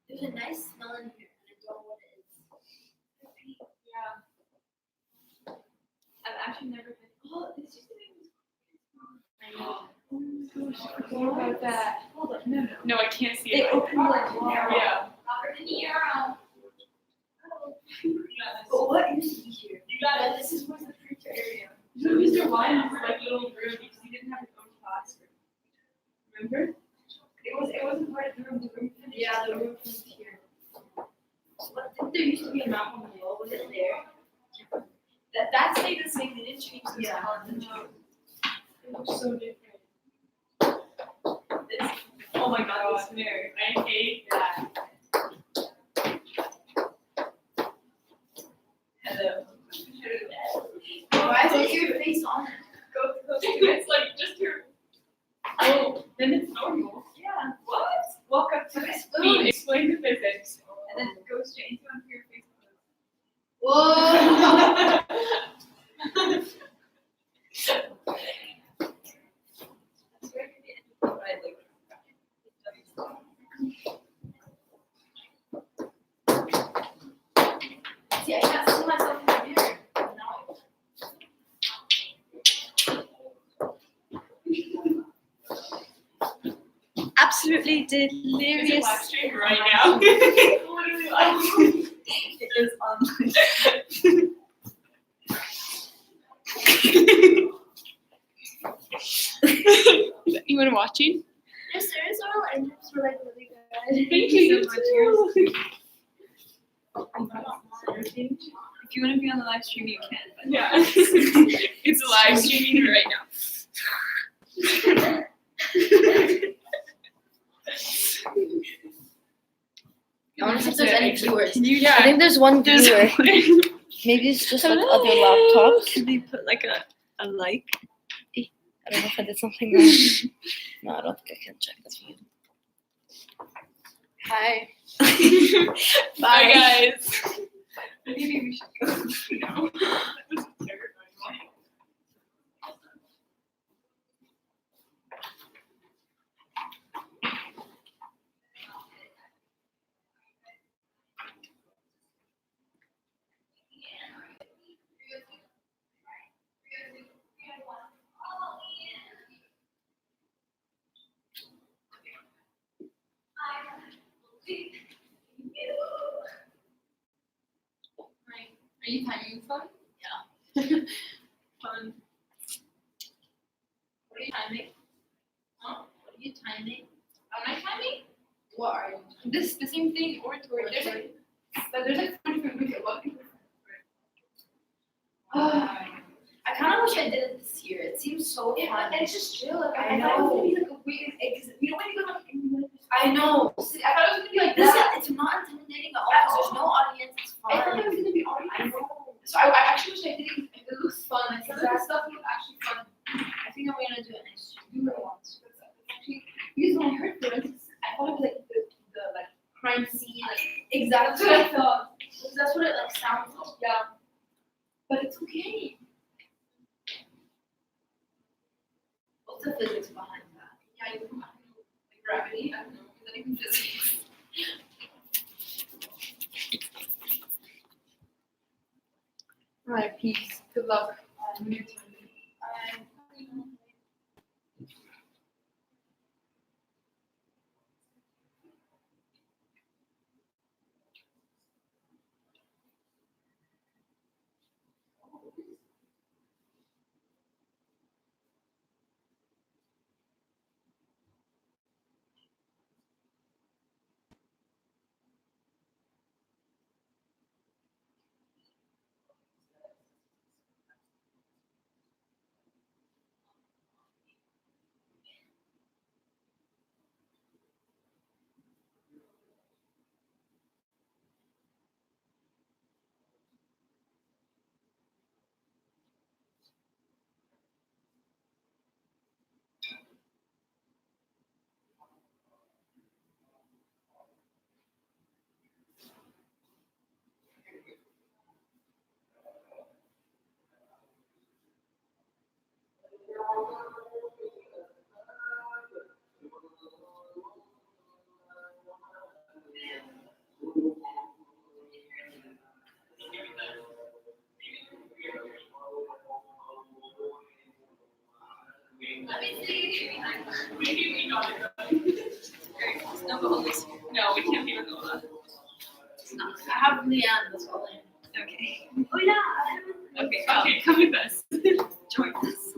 There's a nice smell in here, and I don't know what it is. Yeah. I've actually never been. Oh, this used to be. I know. What about that? Hold on. No, I can't see They it. opened like Yeah. Robert De Niro. Yeah. But what used to be here? You got it. This is where the printer area. So Mr. Wine's like little room because he didn't have his own classroom. Remember? It wasn't part of the room. The room finished. Yeah, the room is here. What, didn't there used to be a map on the wall? Was it there? That stayed the same. They didn't change the Yeah. sound. It looks so different. Oh my god, this mirror. I hate that. Hello. Why is it your face on it? Go. It's like just your. Oh, then it's normal. Yeah. What? Walk up to this spoon. Explain the physics. And then go straight into your face. Whoa! See, I can't see myself in the mirror. Absolutely Is it delirious. live stream right now? Literally live stream. It is online. Anyone watching? Yes, there is oral engines were like really good. Thank you so much. If you want to be on the live stream, you can. But Yeah. It's live streaming right now. I wonder if there's any viewers. Can you? I think there's one There's viewer. one. Maybe it's just like Hello. other laptops. Can they put like a like? I don't know if I did something wrong. No, I don't think I can check this view. Hi. Bye, guys. Maybe we should go now. That was terrifying. Are you timing fun? Fun. What are you timing? Huh? What are you timing? Am I timing? What are you? This the same thing. Oratory. There's like 4 different videos. What? I kind of wish I did it this year. It seems so fun. It's just chill. Like, I I thought it was know. gonna be like a weird. Because we don't want to go like. I know. See, I thought it was gonna be like This that. it's not intimidating at all. 'Cause there's no audience. It's I thought it fun. was gonna be already. I know. So I actually wish I did it. It looks fun. Like some of the stuff looks actually fun. I think I'm gonna do it next year. Do it once. Actually, because when I heard for instance, I thought it was like the like crime scene. Like Exactly. that's what I thought. Because that's what it like sounds like. Yeah. But it's okay. What's the physics behind that? Yeah, you don't have to know like gravity. I don't know. Is that even physics? Alright, peace. Good luck. When you're timing. We got it. No goals. No, we can't even go on. I have Leanne as well. Okay. Oh yeah. Okay, come with us. Join us.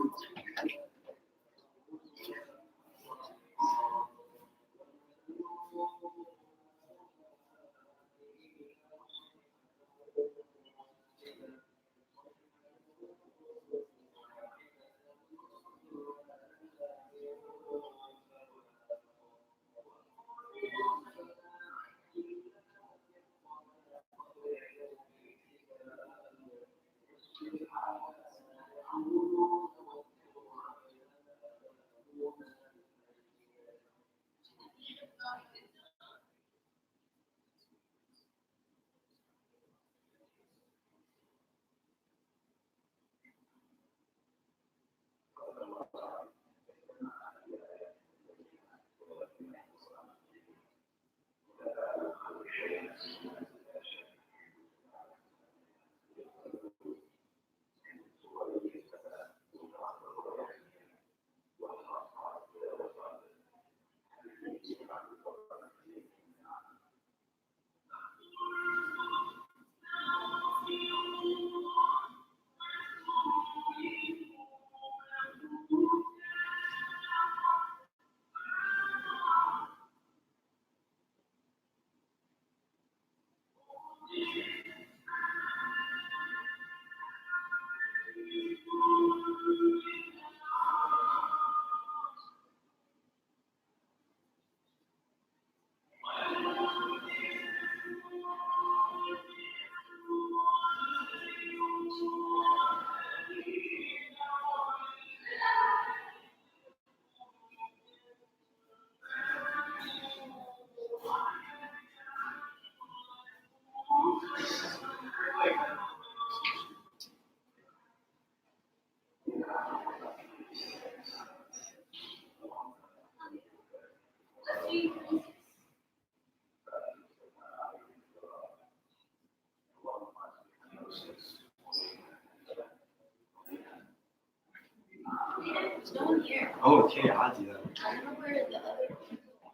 There's no one here. Oh, okay, I'll do that. I don't know where the other people are.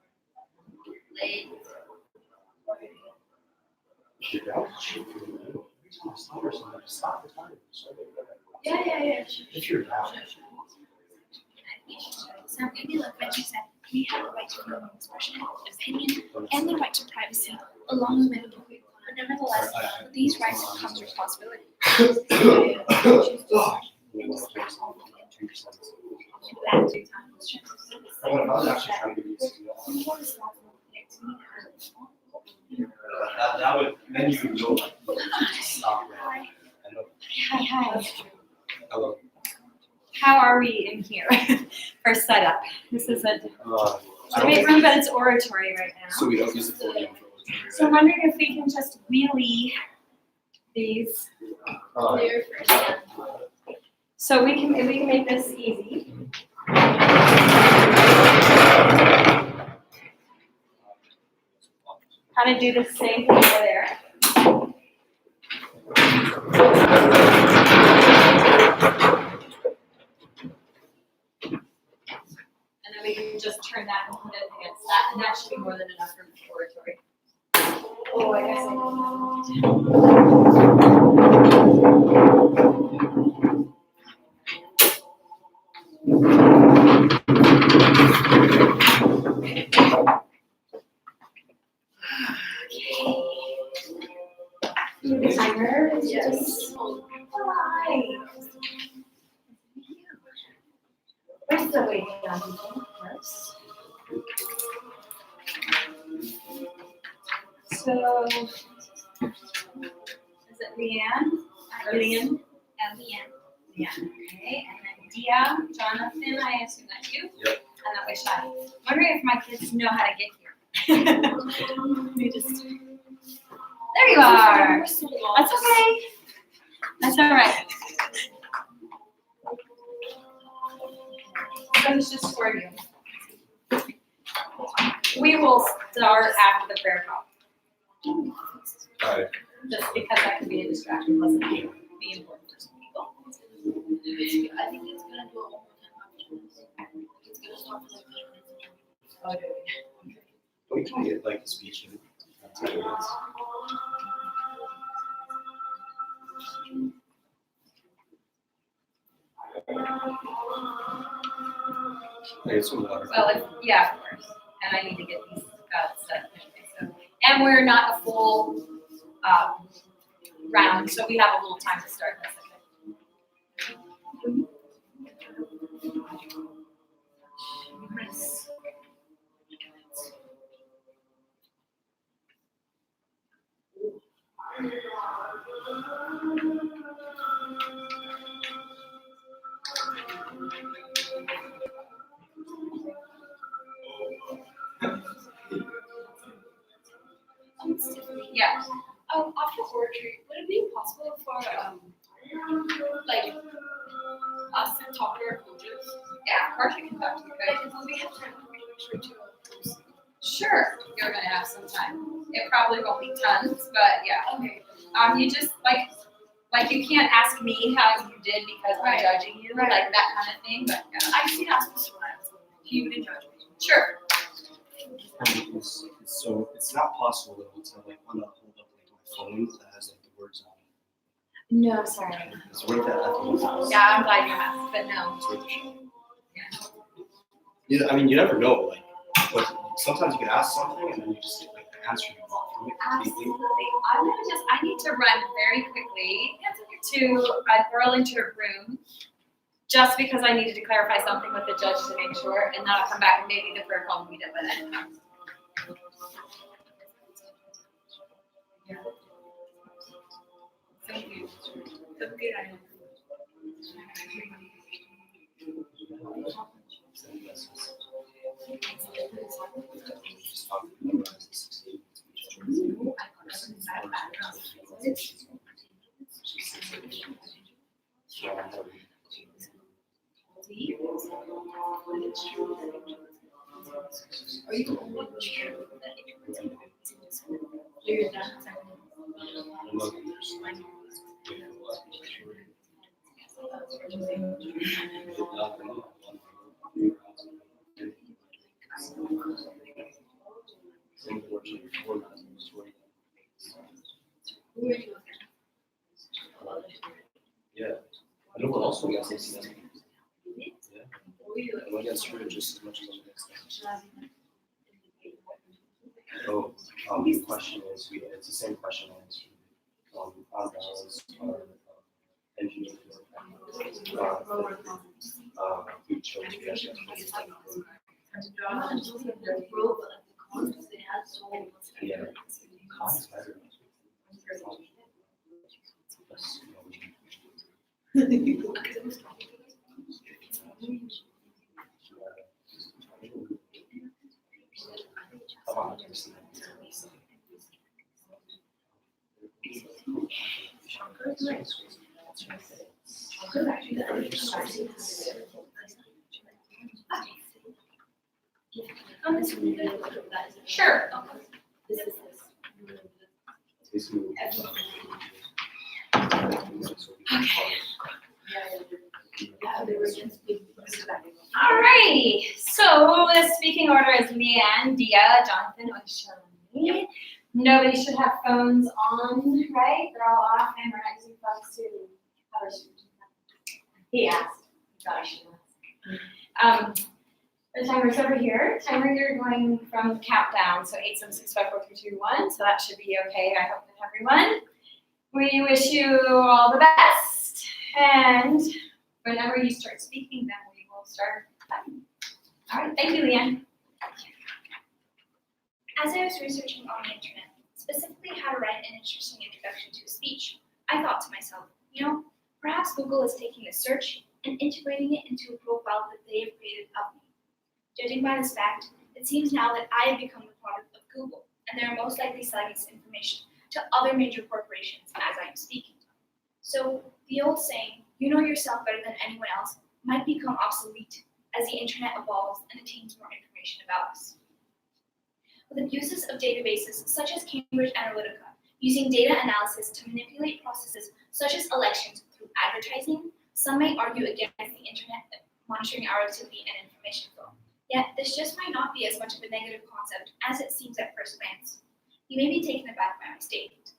Late. Yeah. If you're down. So maybe like what you said, we have the right to freedom of expression, opinion, and the right to privacy, along with but nevertheless, with these rights comes responsibility. That would, then you would know, like, stop there. I know. Hi. Hello. How are we in here for setup? This is a I don't debate think- room, but it's oratory right now. So we don't use the podium for So I'm wondering if we can just wheelie these. Clear for So we can make this easy. Kind of do the same thing over there. And then we can just turn that and put it against that, and that should be more than enough room for oratory. Oh, I guess Timer is just. Hi. Where's the way down? First. So, is it Leanne? Leanne? Yeah, okay. And then Dia, Jonathan, I assume that's you? Yep. And that way Shai. Wondering if my kids know how to get here. They just. There you are. That's okay. That's all right. That was just for you. We will start after the prayer call. Alright. Just because that could be a distraction, plus it may be important for some people. I think it's gonna do a whole time after this. It's gonna We can get like a speech in 10 minutes. I get some water. Well, yeah, of course. And I need to get these set anyway, so. And we're not a full round, so we have a little time to start this. Yeah. After Oratory, would it be possible for like us to talk to our coaches? Yeah, of course you can talk to the Like, coach. will we have time to make sure to? Sure, you're gonna have some time. It probably won't be tons, but yeah. Okay. You just like you can't ask me how you did because I'm Right. judging you, Right. like that kind of thing, but yeah. I just need to ask Mr. Lyons. He wouldn't judge me. Sure. So it's not possible though to like want to hold up like my phone that has like the words on it. No, sorry. It's right there at the house. Yeah, I'm glad you asked, but no. It's right there. Yeah, I mean, you never know. Like, but sometimes you can ask something and then you just get like the answer you want from it completely. Absolutely. I need to run very quickly to a Burlington room just because I needed to clarify something with the judge to make sure, and then I'll come back and maybe the third one will be done with it. Thank you. Have a good night. Are you the only one you're done? Who are you? Yeah, I know what else we got this year. Who are you? I went against her just as much as I next time. Oh, the question is, it's the same question I answered. On balance, our engineering, we chose to actually. Yeah, cost better. Sure. Alrighty, so the speaking order is Leanne, Dia, Jonathan, Oshoni. Nobody should have phones on, right? They're all off and we're not using phones to have our students. He asked, thought I should ask. The timer's over here. Timer, you're going from countdown, so 8, 7, 6, 5, 4, 3, 2, 1. So that should be okay, I hope, with everyone. We wish you all the best. And whenever you start speaking, then we will start. All right, thank you, Leanne. As I was researching on the internet, specifically how to write an interesting introduction to a speech, I thought to myself, perhaps Google is taking this search and integrating it into a profile that they have created of me. Judging by this fact, it seems now that I have become the product of Google, and they are most likely selling this information to other major corporations as I am speaking. So the old saying, you know yourself better than anyone else, might become obsolete as the internet evolves and attains more information about us. With abuses of databases such as Cambridge Analytica, using data analysis to manipulate processes such as elections through advertising, some may argue against the internet monitoring our activity and information flow. Yet, this just might not be as much of a negative concept as it seems at first glance. You may be taken aback by my statement.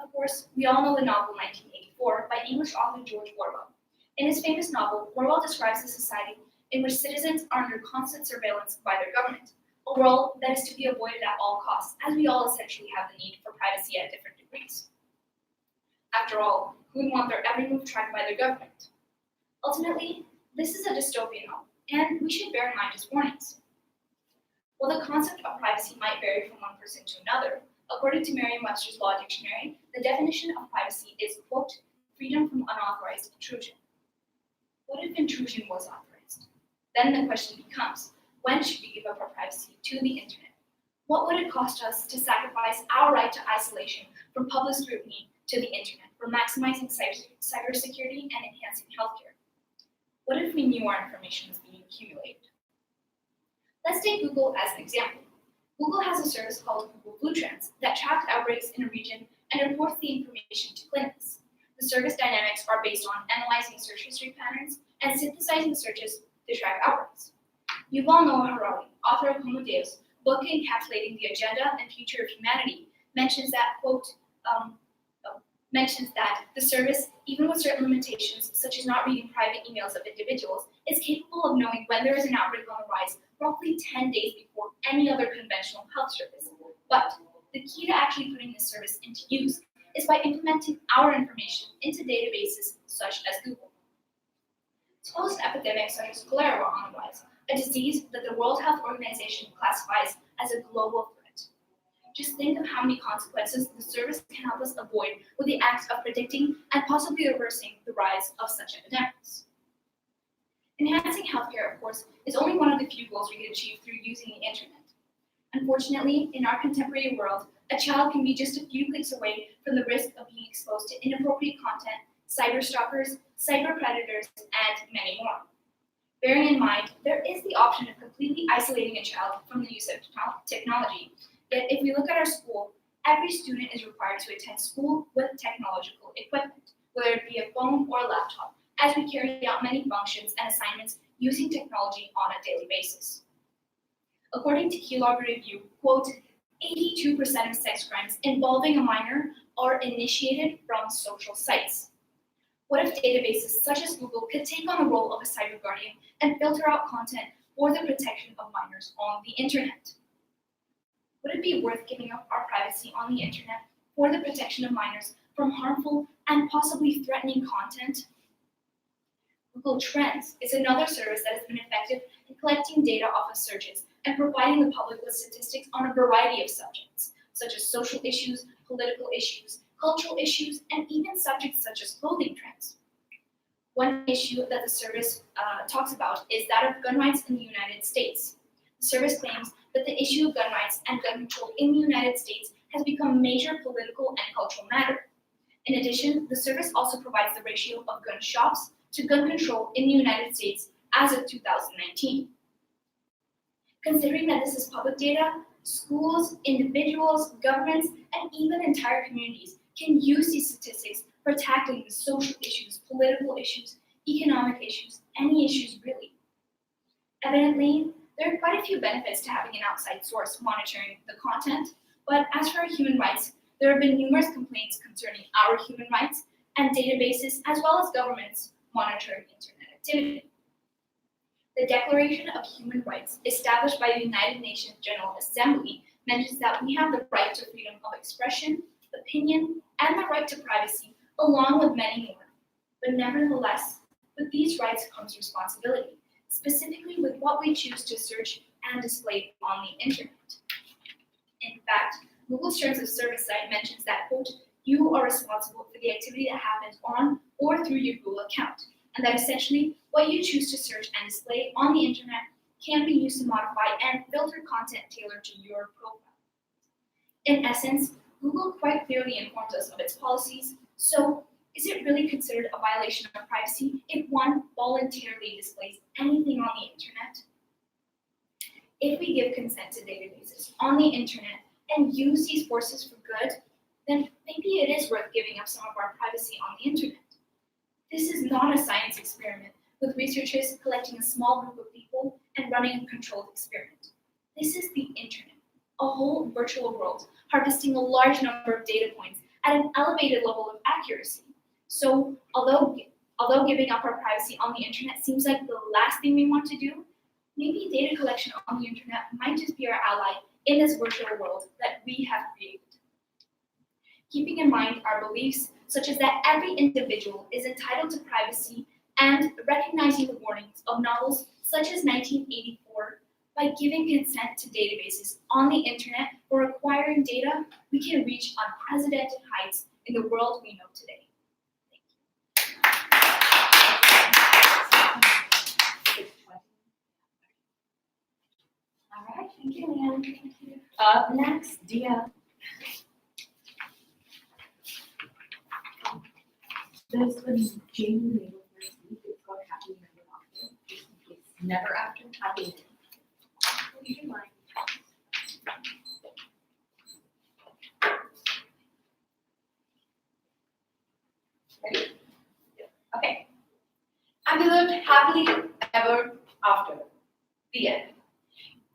Of course, we all know the novel 1984 by English author George Orwell. In his famous novel, Orwell describes a society in which citizens are under constant surveillance by their government, a world that is to be avoided at all costs, as we all essentially have the need for privacy at different degrees. After all, who would want their every move tracked by their government? Ultimately, this is a dystopian novel, and we should bear in mind its warnings. While the concept of privacy might vary from one person to another, according to Merriam-Webster's Law Dictionary, the definition of privacy is, quote, freedom from unauthorized intrusion. What if intrusion was authorized? Then the question becomes, when should we give up our privacy to the internet? What would it cost us to sacrifice our right to isolation from public scrutiny to the internet for maximizing cybersecurity and enhancing healthcare? What if we knew our information was being accumulated? Let's take Google as an example. Google has a service called Google Blue Trends that tracks outbreaks in a region and reports the information to clinics. The service dynamics are based on analyzing search history patterns and synthesizing searches to track outbreaks. Yuval Noah Harari, author of Homo Deus, book encapsulating the agenda and future of humanity, mentions that, quote, the service, even with certain limitations, such as not reading private emails of individuals, is capable of knowing when there is an outbreak on the rise roughly 10 days before any other conventional health service. But the key to actually putting this service into use is by implementing our information into databases such as Google. Suppose an epidemic such as cholera were on the rise, a disease that the World Health Organization classifies as a global threat. Just think of how many consequences the service can help us avoid with the act of predicting and possibly reversing the rise of such epidemics. Enhancing healthcare, of course, is only one of the few goals we can achieve through using the internet. Unfortunately, in our contemporary world, a child can be just a few clicks away from the risk of being exposed to inappropriate content, cyber stalkers, cyber predators, and many more. Bearing in mind, there is the option of completely isolating a child from the use of technology. Yet if we look at our school, every student is required to attend school with technological equipment, whether it be a phone or a laptop, as we carry out many functions and assignments using technology on a daily basis. According to Keylogger Review, quote, 82% of sex crimes involving a minor are initiated from social sites. What if databases such as Google could take on the role of a cyber guardian and filter out content for the protection of minors on the internet? Would it be worth giving up our privacy on the internet for the protection of minors from harmful and possibly threatening content? Google Trends is another service that has been effective in collecting data off of searches and providing the public with statistics on a variety of subjects, such as social issues, political issues, cultural issues, and even subjects such as clothing trends. One issue that the service talks about is that of gun rights in the United States. The service claims that the issue of gun rights and gun control in the United States has become a major political and cultural matter. In addition, the service also provides the ratio of gun shops to gun control in the United States as of 2019. Considering that this is public data, schools, individuals, governments, and even entire communities can use these statistics for tackling the social issues, political issues, economic issues, any issues really. Evidently, there are quite a few benefits to having an outside source monitoring the content, but as for human rights, there have been numerous complaints concerning our human rights and databases as well as governments monitoring internet activity. The Declaration of Human Rights, established by the United Nations General Assembly, mentions that we have the right to freedom of expression, opinion, and the right to privacy, along with many more. But nevertheless, with these rights comes responsibility, specifically with what we choose to search and display on the internet. In fact, Google's Terms of Service site mentions that, quote, you are responsible for the activity that happens on or through your Google account, and that essentially what you choose to search and display on the internet can be used to modify and filter content tailored to your profile. In essence, Google quite clearly informs us of its policies, so is it really considered a violation of privacy if one voluntarily displays anything on the internet? If we give consent to databases on the internet and use these forces for good, then maybe it is worth giving up some of our privacy on the internet. This is not a science experiment with researchers collecting a small group of people and running a controlled experiment. This is the internet, a whole virtual world harvesting a large number of data points at an elevated level of accuracy. So, although giving up our privacy on the internet seems like the last thing we want to do, maybe data collection on the internet might just be our ally in this virtual world that we have created. Keeping in mind our beliefs, such as that every individual is entitled to privacy, and recognizing the warnings of novels such as 1984, by giving consent to databases on the internet for acquiring data, we can reach unprecedented heights in the world we know today. All right, thank you, Leanne. Up next, Dia. There's the Jamie label first week. It's called Happy Never After. Just in case. Never after happy. You can mind. Ready? Okay. And we lived happily ever after. The end.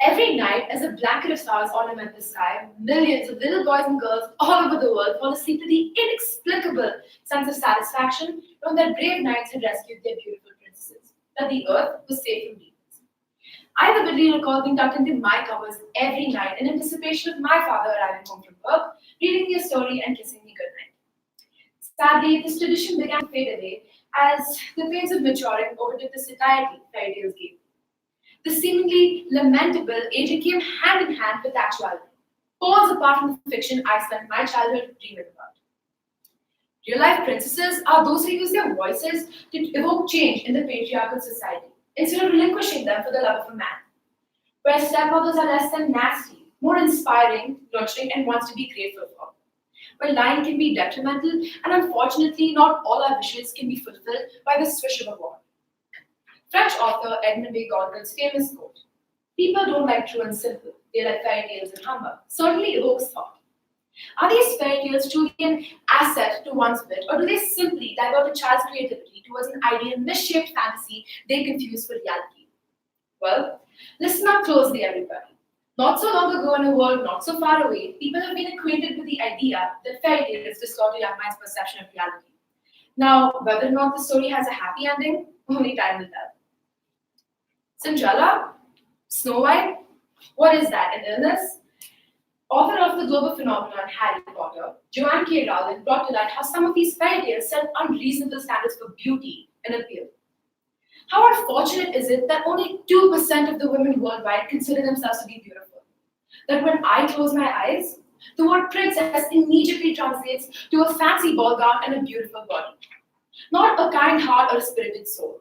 Every night, as a blanket of stars ornament the sky, millions of little boys and girls all over the world fall asleep to the inexplicable sense of satisfaction knowing that brave knights had rescued their beautiful princesses, that the earth was safe from demons. I vividly recall being tucked into my covers every night in anticipation of my father arriving home from work, reading me a story and kissing me goodnight. Sadly, this tradition began to fade away as the pains of maturing overtook the satiety fairy tales gave. The seemingly lamentable aging came hand in hand with actuality, poles apart from the fiction I spent my childhood dreaming about. Real-life princesses are those who use their voices to evoke change in the patriarchal society, instead of relinquishing them for the love of a man. Where stepmothers are less than nasty, more inspiring, nurturing, and wants to be grateful for. Where lying can be detrimental, and unfortunately, not all our wishes can be fulfilled by the swish of a wand. French author Edmond de Goncourt's famous quote, "People don't like true and simple, they like fairy tales and humbug," certainly evokes thought. Are these fairy tales truly an asset to one's wit, or do they simply divert a child's creativity towards an ideal misshaped fantasy they confuse for reality? Well, listen up closely, everybody. Not so long ago in a world not so far away, people have been acquainted with the idea that fairy tales distort a young mind's perception of reality. Now, whether or not the story has a happy ending, only time will tell. Cinderella? Snow White? What is that, an illness? Author of the global phenomenon Harry Potter, Joanne K. Rowling brought to light how some of these fairy tales set unreasonable standards for beauty and appeal. How unfortunate is it that only 2% of the women worldwide consider themselves to be beautiful? That when I close my eyes, the word princess immediately translates to a fancy ball gown and a beautiful body, not a kind heart or a spirited soul.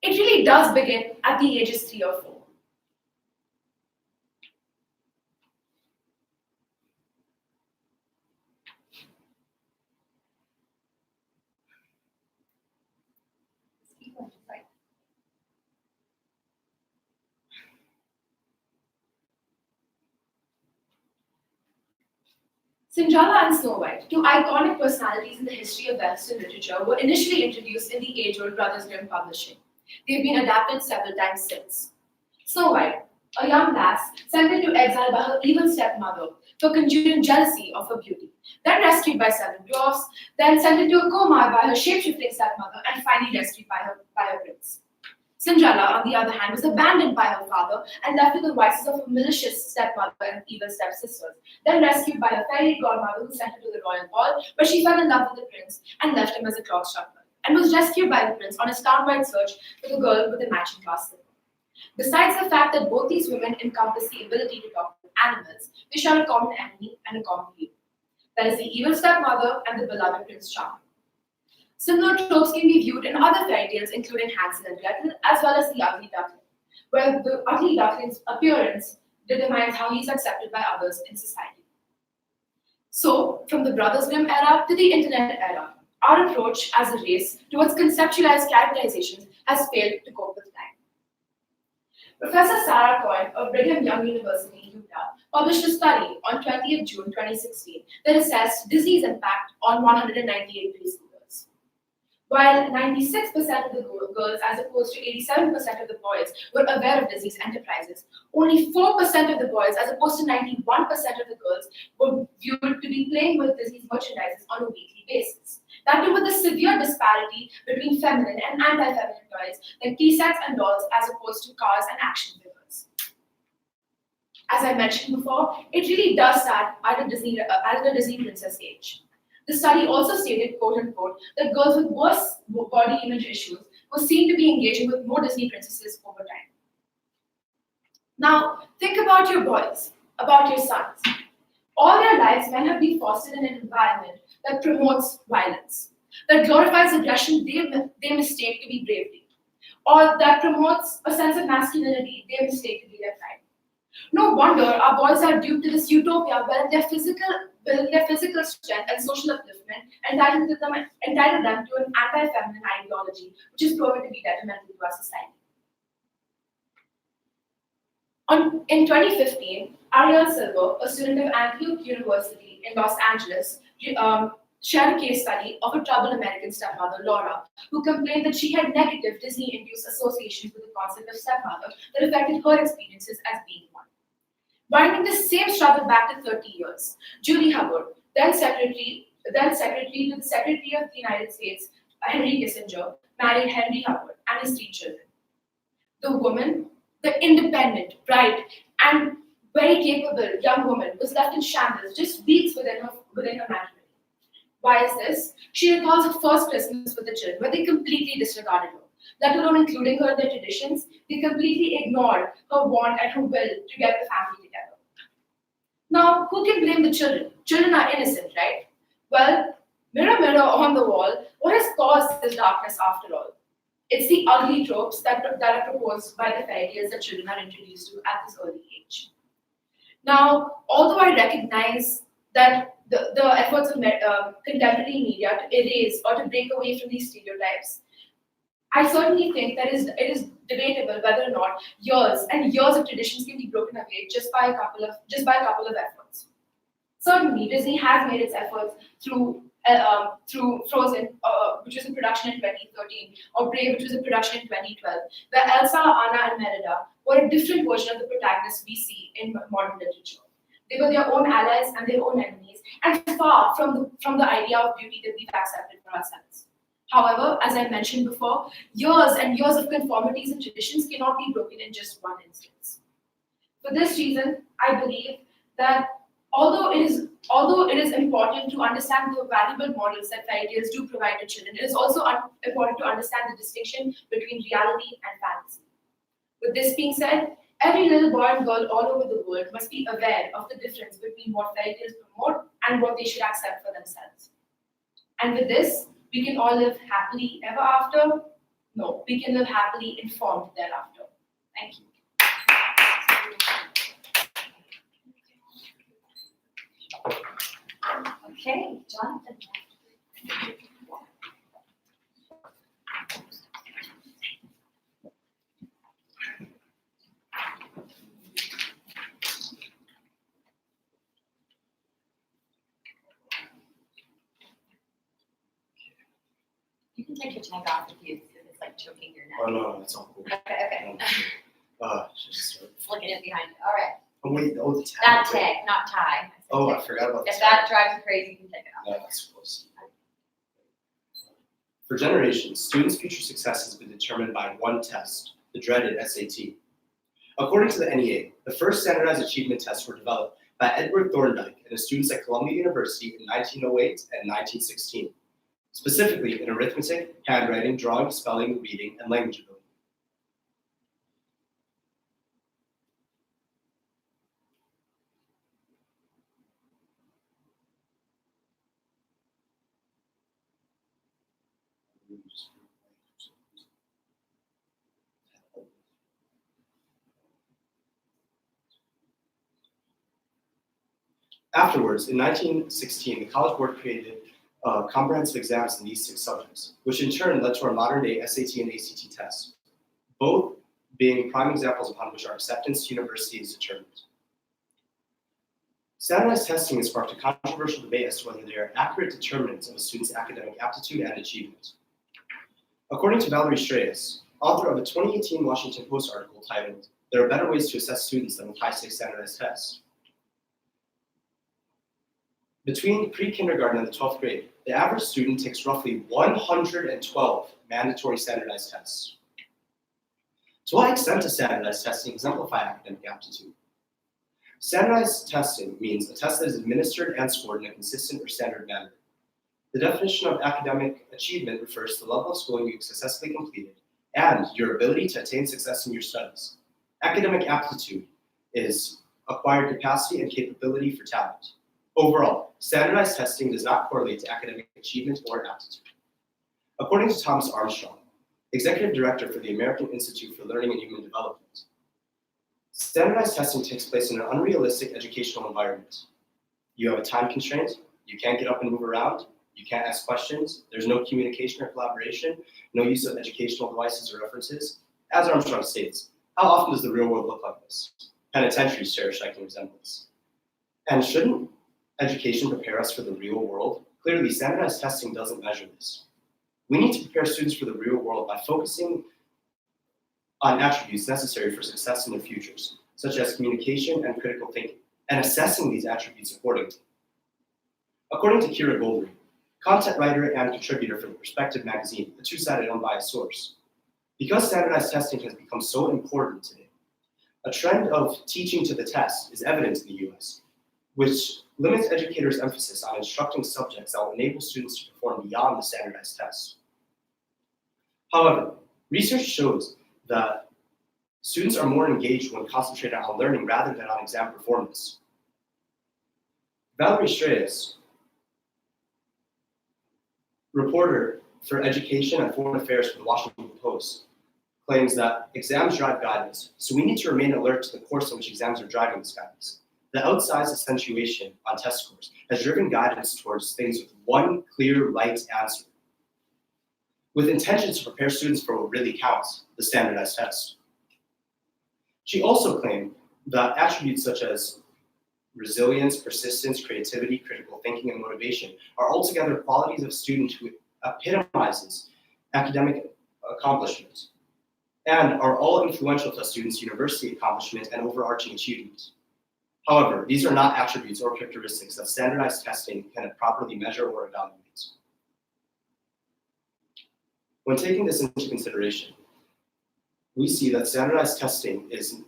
It really does begin at the ages 3 or 4. Cinderella and Snow White, two iconic personalities in the history of Western literature, were initially introduced in the age-old Brothers Grimm publishing. They've been adapted several times since. Snow White, a young lass sent into exile by her evil stepmother for conjuring jealousy of her beauty, then rescued by 7 dwarfs, then sent into a coma by her shape-shifting stepmother, and finally rescued by her prince. Cinderella, on the other hand, was abandoned by her father and left to the vices of a malicious stepmother and evil stepsisters, then rescued by her fairy godmother who sent her to the royal ball, where she fell in love with the prince and left him as a clock shuffler, and was rescued by the prince on his town-wide search for the girl with the matching glass slipper. Besides the fact that both these women encompass the ability to talk with animals, they share a common enemy and a common hero. That is the evil stepmother and the beloved Prince Charming. Similar tropes can be viewed in other fairy tales, including Hansel and Gretel, as well as the Ugly Duckling, where the ugly duckling's appearance determines how he is accepted by others in society. So, from the Brothers Grimm era to the internet era, our approach as a race towards conceptualized characterizations has failed to cope with time. Professor Sarah Coyne of Brigham Young University, Utah, published a study on 20th June 2016 that assessed Disney's impact on 198 preschoolers. While 96% of the girls, as opposed to 87% of the boys, were aware of Disney's enterprises, only 4% of the boys, as opposed to 91% of the girls, were viewed to be playing with Disney's merchandises on a weekly basis. That too with a severe disparity between feminine and anti-feminine toys like tea sets and dolls, as opposed to cars and action figures. As I mentioned before, it really does start at the Disney princess age. The study also stated, quote unquote, that girls with worse body image issues were seen to be engaging with more Disney princesses over time. Now, think about your boys, about your sons. All their lives, men have been fostered in an environment that promotes violence, that glorifies aggression they mistake to be bravery, or that promotes a sense of masculinity they mistake to be their pride. No wonder our boys are duped to this utopia where their physical strength and social upliftment entitled them to an anti-feminine ideology, which is proven to be detrimental to our society. In 2015, Ariel Silver, a student of Antioch University in Los Angeles, shared a case study of a troubled American stepmother, Laura, who complained that she had negative Disney-induced associations with the concept of stepmother that affected her experiences as being one. Winding the same struggle back to 30 years, Julie Hubbard, then Secretary to the Secretary of the United States, Henry Kissinger, married Henry Hubbard and his 3 children. The woman, the independent, bright, and very capable young woman, was left in shambles just weeks within her matrimony. Why is this? She recalls her first Christmas with the children, where they completely disregarded her. Let alone including her in their traditions, they completely ignored her want and her will to get the family together. Now, who can blame the children? Children are innocent, right? Well, mirror, mirror on the wall, what has caused this darkness after all? It's the ugly tropes that are proposed by the fairy tales that children are introduced to at this early age. Now, although I recognize that the efforts of contemporary media to erase or to break away from these stereotypes, I certainly think that it is debatable whether or not years and years of traditions can be broken away just by a couple of efforts. Certainly, Disney has made its efforts through Frozen, which was in production in 2013, or Brave, which was in production in 2012, where Elsa, Anna, and Merida were a different version of the protagonists we see in modern literature. They were their own allies and their own enemies, and far from the idea of beauty that we've accepted for ourselves. However, as I mentioned before, years and years of conformities and traditions cannot be broken in just one instance. For this reason, I believe that although it is important to understand the valuable models that fairy tales do provide to children, it is also important to understand the distinction between reality and fantasy. With this being said, every little boy and girl all over the world must be aware of the difference between what fairy tales promote and what they should accept for themselves. And with this, we can all live happily ever after? No, we can live happily informed thereafter. Thank you. Okay, Jonathan. You can take your tank off if it's like choking your neck. Oh no, it's all cool. Okay. Just Flicking it behind you. All right. oh wait, the tag. That tag, not tie. Oh, I forgot about the If tag. that drives you crazy, you can take it off. No, that's close. For generations, students' future success has been determined by one test, the dreaded SAT. According to the NEA, the first standardized achievement tests were developed by Edward Thorndike and his students at Columbia University in 1908 and 1916, specifically in arithmetic, handwriting, drawing, spelling, reading, and language ability. Afterwards, in 1916, the College Board created comprehensive exams in these 6 subjects, which in turn led to our modern-day SAT and ACT tests, both being prime examples upon which our acceptance to university is determined. Standardized testing has sparked a controversial debate as to whether they are accurate determinants of a student's academic aptitude and achievement. According to Valerie Strayes, author of a 2018 Washington Post article titled, "There are better ways to assess students than with high-stakes standardized tests." Between pre-kindergarten and the 12th grade, the average student takes roughly 112 mandatory standardized tests. To what extent does standardized testing exemplify academic aptitude? Standardized testing means a test that is administered and scored in a consistent or standard manner. The definition of academic achievement refers to the level of schooling you successfully completed and your ability to attain success in your studies. Academic aptitude is acquired capacity and capability for talent. Overall, standardized testing does not correlate to academic achievement or aptitude. According to Thomas Armstrong, Executive Director for the American Institute for Learning and Human Development, standardized testing takes place in an unrealistic educational environment. You have a time constraint, you can't get up and move around, you can't ask questions, there's no communication or collaboration, no use of educational devices or references. As Armstrong states, how often does the real world look like this? Penitentiaries share a striking resemblance. And shouldn't education prepare us for the real world? Clearly, standardized testing doesn't measure this. We need to prepare students for the real world by focusing on attributes necessary for success in their futures, such as communication and critical thinking, and assessing these attributes accordingly. According to Kira Goldring, content writer and contributor for the Perspective magazine, a two-sided unbiased source, because standardized testing has become so important today, a trend of teaching to the test is evident in the US, which limits educators' emphasis on instructing subjects that will enable students to perform beyond the standardized test. However, research shows that students are more engaged when concentrated on learning rather than on exam performance. Valerie Strayes, reporter for education and foreign affairs for the Washington Post, claims that exams drive guidance, so we need to remain alert to the course in which exams are driving this guidance. The outsized accentuation on test scores has driven guidance towards things with one clear right answer, with intention to prepare students for what really counts, the standardized test. She also claimed that attributes such as resilience, persistence, creativity, critical thinking, and motivation are altogether qualities of a student who epitomizes academic accomplishment and are all influential to a student's university accomplishment and overarching achievement. However, these are not attributes or characteristics that standardized testing can properly measure or evaluate. When taking this into consideration, we see that standardized testing is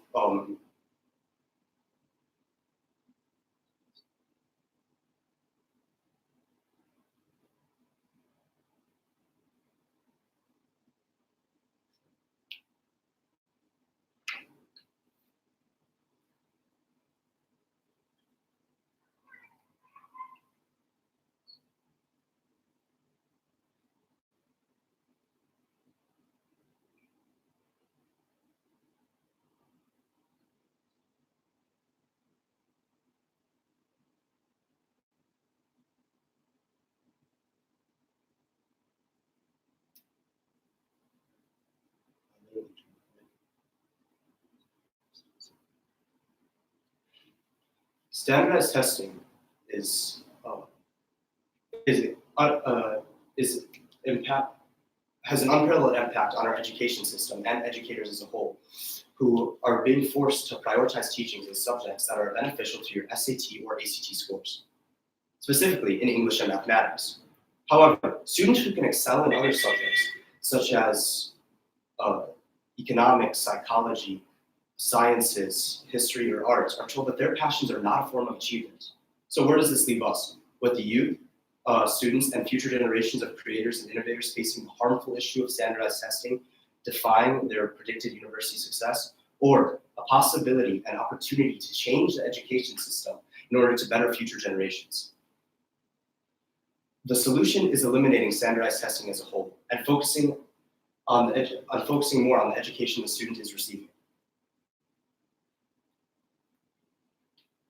standardized testing has an unparalleled impact on our education system and educators as a whole, who are being forced to prioritize teachings in subjects that are beneficial to your SAT or ACT scores, specifically in English and mathematics. However, students who can excel in other subjects, such as economics, psychology, sciences, history, or arts, are told that their passions are not a form of achievement. So where does this leave us? With the youth, students, and future generations of creators and innovators facing the harmful issue of standardized testing, defying their predicted university success, or a possibility and opportunity to change the education system in order to better future generations. The solution is eliminating standardized testing as a whole and focusing more on the education the student is receiving.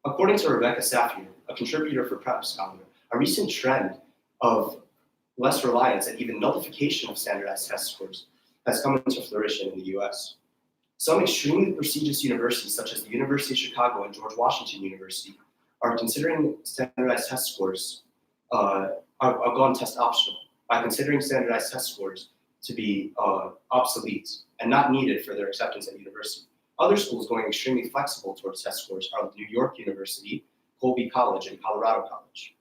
According to Rebecca Saffier, a contributor for Prep Scholar, a recent trend of less reliance and even nullification of standardized test scores has come into fruition in the US. Some extremely prestigious universities, such as the University of Chicago and George Washington University, are considering standardized test scores, are gone test optional by considering standardized test scores to be obsolete and not needed for their acceptance at university. Other schools going extremely flexible towards test scores are New York University, Colby College, and Colorado College.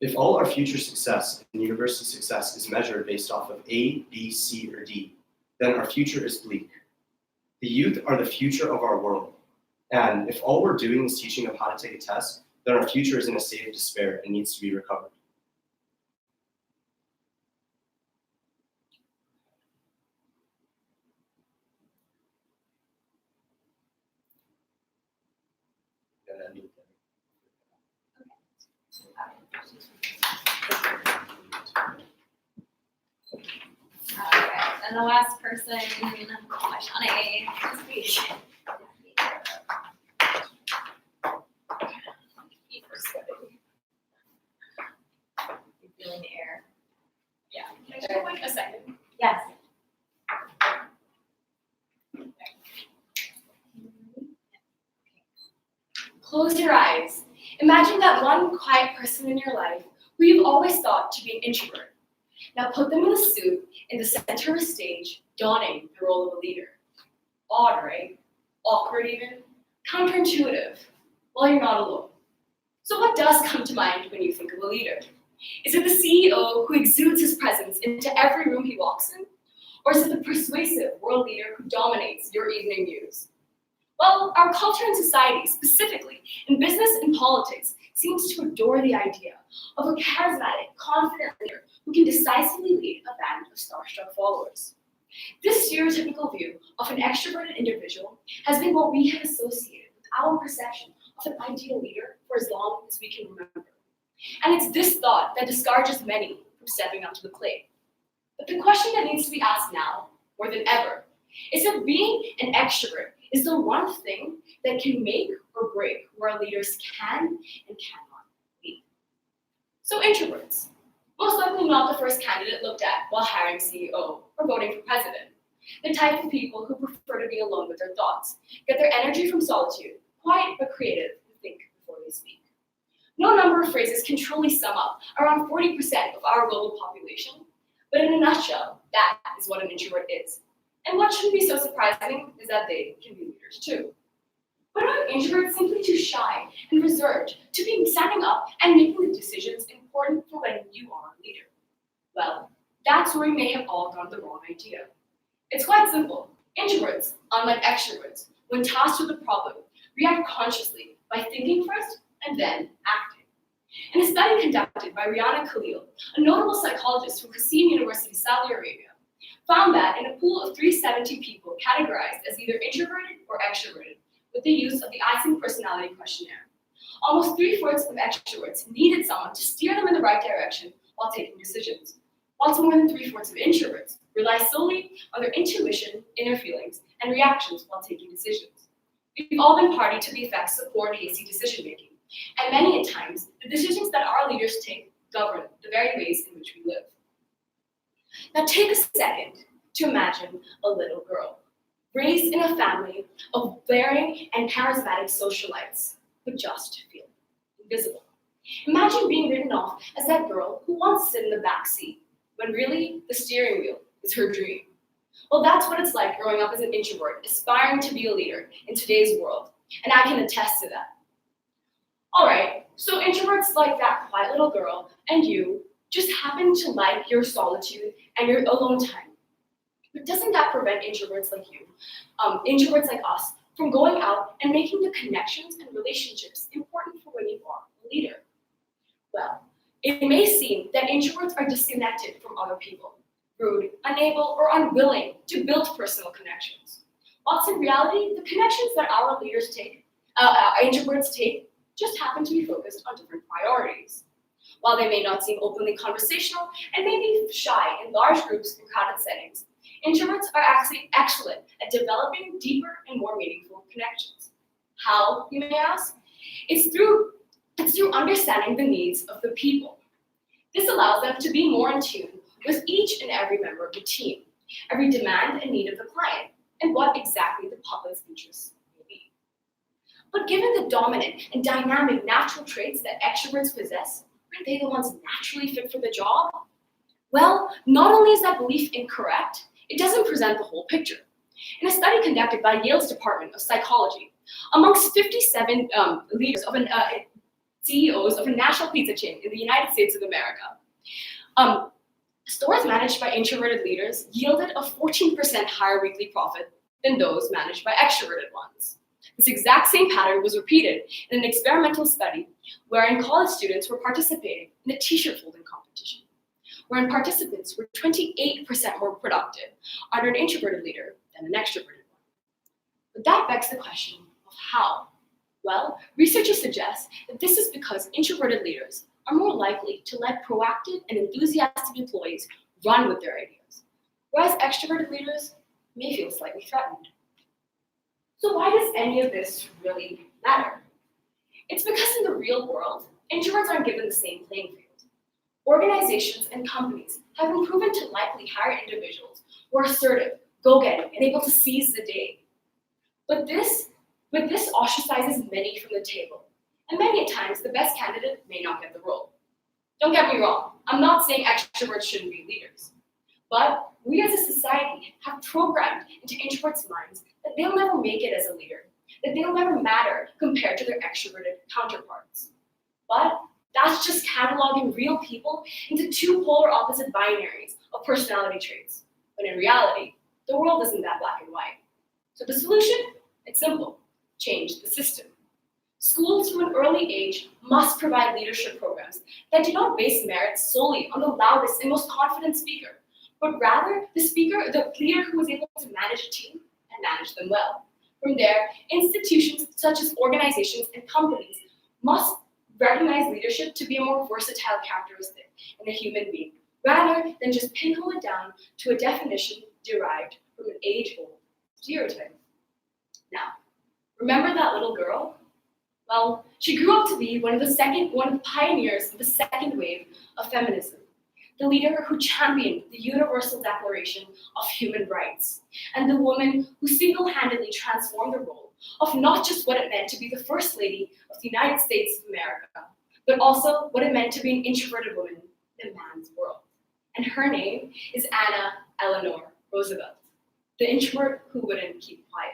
If all our future success and university success is measured based off of A, B, C, or D, then our future is bleak. The youth are the future of our world. And if all we're doing is teaching them how to take a test, then our future is in a state of despair and needs to be recovered. Alright, and the last person, Shawnee, this week. You're feeling the air. Yeah. Can I take like a second? Yes. Close your eyes. Imagine that one quiet person in your life who you've always thought to be an introvert. Now put them in a suit in the center of a stage, donning the role of a leader. Odd, right? Awkward even? Counterintuitive? Well, you're not alone. So what does come to mind when you think of a leader? Is it the CEO who exudes his presence into every room he walks in? Or is it the persuasive world leader who dominates your evening news? Well, our culture and society, specifically in business and politics, seems to adore the idea of a charismatic, confident leader who can decisively lead a band of starstruck followers. This stereotypical view of an extroverted individual has been what we have associated with our perception of an ideal leader for as long as we can remember. And it's this thought that discourages many from stepping up to the plate. But the question that needs to be asked now, more than ever, is if being an extrovert is the one thing that can make or break where our leaders can and cannot lead. So introverts, most likely not the first candidate looked at while hiring CEO or voting for president. The type of people who prefer to be alone with their thoughts, get their energy from solitude, quiet but creative, and think before they speak. No number of phrases can truly sum up around 40% of our global population, but in a nutshell, that is what an introvert is. And what shouldn't be so surprising is that they can be leaders too. But are introverts simply too shy and reserved to be standing up and making the decisions important for when you are a leader? Well, that's where we may have all got the wrong idea. It's quite simple. Introverts, unlike extroverts, when tasked with a problem, react consciously by thinking first and then acting. In a study conducted by Rihanna Khalil, a notable psychologist from Qasim University, Saudi Arabia, found that in a pool of 370 people categorized as either introverted or extroverted with the use of the Eysenck personality questionnaire, almost 3/4 of extroverts needed someone to steer them in the right direction while taking decisions, whilst more than 3/4 of introverts rely solely on their intuition, inner feelings, and reactions while taking decisions. We've all been party to the effects of poor and hasty decision-making, and many a times, the decisions that our leaders take govern the very ways in which we live. Now take a second to imagine a little girl, raised in a family of daring and charismatic socialites, but just feel invisible. Imagine being written off as that girl who wants to sit in the back seat, when really the steering wheel is her dream. Well, that's what it's like growing up as an introvert, aspiring to be a leader in today's world, and I can attest to that. All right, so introverts like that quiet little girl and you just happen to like your solitude and your alone time. But doesn't that prevent introverts like you, introverts like us, from going out and making the connections and relationships important for when you are a leader? Well, it may seem that introverts are disconnected from other people, rude, unable, or unwilling to build personal connections. Whilst in reality, the connections that our leaders take, introverts take, just happen to be focused on different priorities. While they may not seem openly conversational and may be shy in large groups and crowded settings, introverts are actually excellent at developing deeper and more meaningful connections. How, you may ask? It's through understanding the needs of the people. This allows them to be more in tune with each and every member of the team, every demand and need of the client, and what exactly the public's interests may be. But given the dominant and dynamic natural traits that extroverts possess, aren't they the ones naturally fit for the job? Well, not only is that belief incorrect, it doesn't present the whole picture. In a study conducted by Yale's Department of Psychology, amongst 57 leaders of CEOs of a national pizza chain in the United States of America, stores managed by introverted leaders yielded a 14% higher weekly profit than those managed by extroverted ones. This exact same pattern was repeated in an experimental study wherein college students were participating in a t-shirt folding competition, wherein participants were 28% more productive under an introverted leader than an extroverted one. But that begs the question of how? Well, researchers suggest that this is because introverted leaders are more likely to let proactive and enthusiastic employees run with their ideas, whereas extroverted leaders may feel slightly threatened. So why does any of this really matter? It's because in the real world, introverts aren't given the same playing field. Organizations and companies have been proven to likely hire individuals who are assertive, go-getting, and able to seize the day. But this ostracizes many from the table, and many times the best candidate may not get the role. Don't get me wrong, I'm not saying extroverts shouldn't be leaders, but we as a society have programmed into introverts' minds that they'll never make it as a leader, that they'll never matter compared to their extroverted counterparts. But that's just cataloging real people into two polar opposite binaries of personality traits, when in reality, the world isn't that black and white. So the solution? It's simple. Change the system. Schools from an early age must provide leadership programs that do not base merit solely on the loudest and most confident speaker, but rather the leader who is able to manage a team and manage them well. From there, institutions such as organizations and companies must recognize leadership to be a more versatile characteristic in a human being, rather than just pinhole it down to a definition derived from an age-old stereotype. Now, remember that little girl? Well, she grew up to be one of the pioneers of the second wave of feminism, the leader who championed the Universal Declaration of Human Rights, and the woman who single-handedly transformed the role of not just what it meant to be the First Lady of the United States of America, but also what it meant to be an introverted woman in a man's world. And her name is Anna Eleanor Roosevelt, the introvert who wouldn't keep quiet.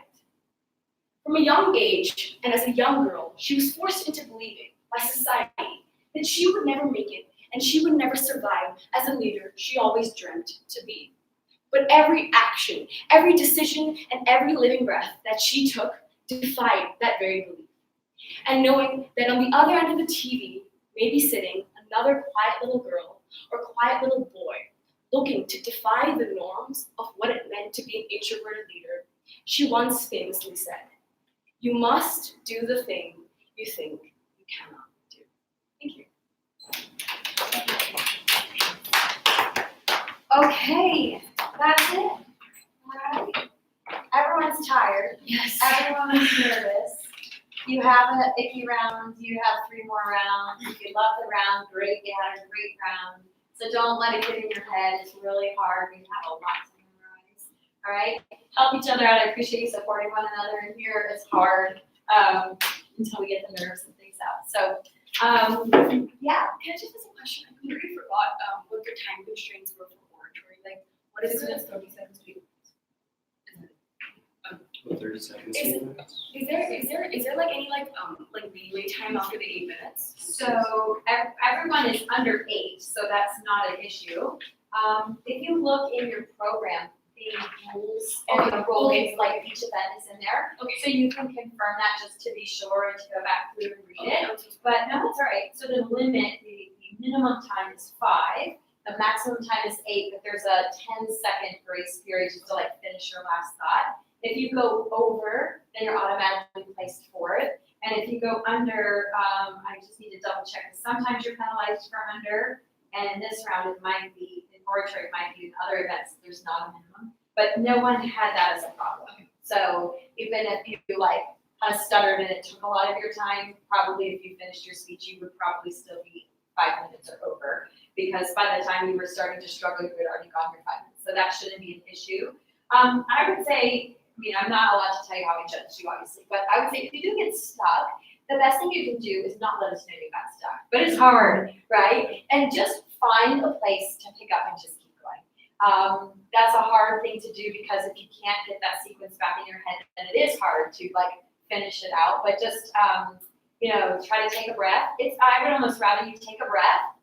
From a young age, and as a young girl, she was forced into believing by society that she would never make it and she would never survive as a leader she always dreamt to be. But every action, every decision, and every living breath that she took defied that very belief. And knowing that on the other end of the TV may be sitting another quiet little girl or quiet little boy looking to defy the norms of what it meant to be an introverted leader, she once famously said, "You must do the thing you think you cannot do." Thank you. Okay, that's it. All right. Everyone's tired. Yes. Everyone's nervous. You have an icky round. You have 3 more rounds. If you love the round, great. You had a great round. So don't let it get in your head. It's really hard. We have a lot to memorize. All right. Help each other out. I appreciate you supporting one another in here. It's hard until we get the nerves and things out. So, yeah. Can I just ask a question? I completely forgot what the time constraints were for oratory. Like, what is it? 37 students. 30 seconds. Is there like any like leeway time after the 8 minutes? So everyone is under 8, so that's not an issue. If you look in your program, the rules and the roles, like each event is in there. Okay. So you can confirm that just to be sure and to go back through and read it. But no, that's all right. So the limit, the minimum time is 5. The maximum time is 8, but there's a 10-second grace period just to like finish your last thought. If you go over, then you're automatically placed fourth. And if you go under, I just need to double check. Sometimes you're penalized for under, and in this round it might be, in oratory it might be, in other events there's not a minimum. But no one had that as a problem. So even if you like kind of stuttered and it took a lot of your time, probably if you finished your speech, you would probably still be 5 minutes or over. because by the time you were starting to struggle, you had already gone your 5 minutes. So that shouldn't be an issue. I would say, I mean, I'm not allowed to tell you how I judge you, obviously, but I would say if you do get stuck, the best thing you can do is not let us know you got stuck. But it's hard, right? And just find a place to pick up and just keep going. That's a hard thing to do because if you can't get that sequence back in your head, then it is hard to like finish it out. But just try to take a breath. I would almost rather you take a breath,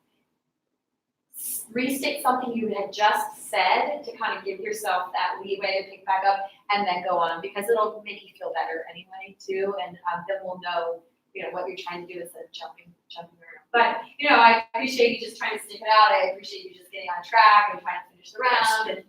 restate something you had just said to kind of give yourself that leeway to pick back up and then go on, because it'll make you feel better anyway too, and then we'll know what you're trying to do instead of jumping around. But I appreciate you just trying to stick it out. I appreciate you just getting on track and trying to finish the round, and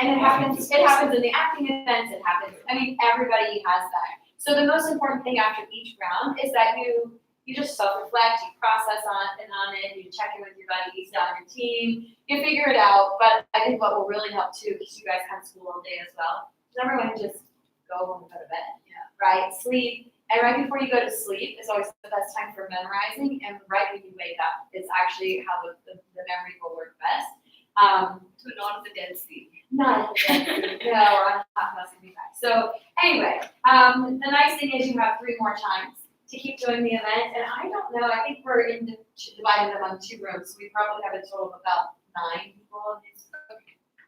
and it happens. It happens in the acting events. It happens. I mean, everybody has that. So the most important thing after each round is that you just self-reflect, you process on it, you check in with your buddies on your team, you figure it out. But I think what will really help too, because you guys have school all day as well, is everyone just go home and go to bed. Yeah. Right? Sleep. And right before you go to sleep is always the best time for memorizing, and right when you wake up is actually how the memory will work best. To not the dead sleep. Not the dead sleep. No, I'm not messing with that. So anyway, the nice thing is you have 3 more times to keep doing the event, and I don't know, I think we're dividing them on 2 rooms, so we probably have a total of about 9 people in this.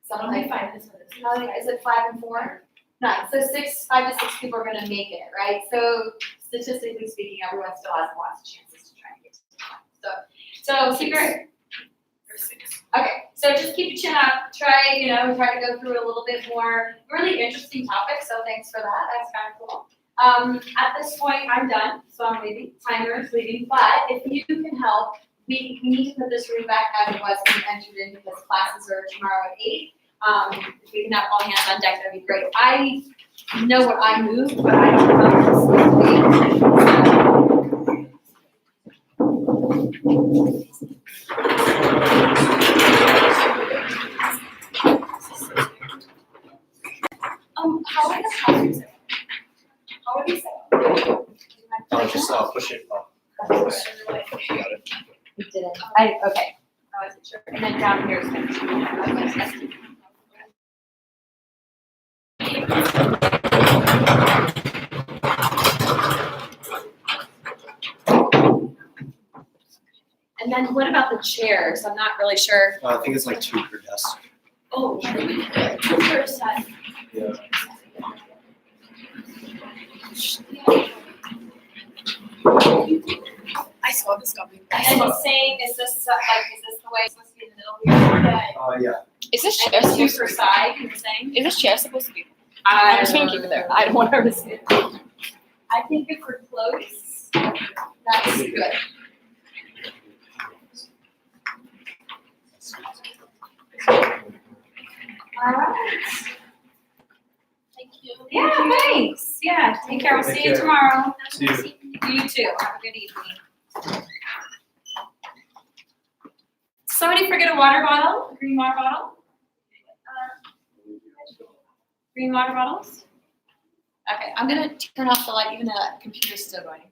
Something like 5 this one. Is it 5 and 4? 9. So 5 to 6 people are going to make it, right? So statistically speaking, everyone still has lots of chances to try and get to the top. So secret. Okay, so just keep your chin up. Try to go through a little bit more really interesting topics. So thanks for that. That's kind of cool. At this point, I'm done, so I'm leaving. Timer is leaving. But if you can help, we need to put this room back as it was when we entered in, because classes are tomorrow at 8. If we can have all hands on deck, that'd be great. I know what I moved, but I don't know how are the classes? How are these set up? Just push it up. You Got it. didn't. Okay. I wasn't sure. And then down here is next. And then what about the chairs? I'm not really sure. I think it's like 2 per desk. Oh, first side. Yeah. I saw this coming. And it's saying, is this the way it's supposed to be in the middle here? Yeah. Is this chair And two supposed per to side, you're saying? be? Is this chair supposed to be? I'm just gonna keep it there. I don't want her to see it. I think if we're close, that's good. All right. Thank you. Yeah, thanks. Yeah, take care. We'll Take see you care. tomorrow. See you. You too. Have a good evening. Somebody forget a water bottle? A green water bottle? Green water bottles? Okay, I'm gonna turn off the light even though that computer's still going.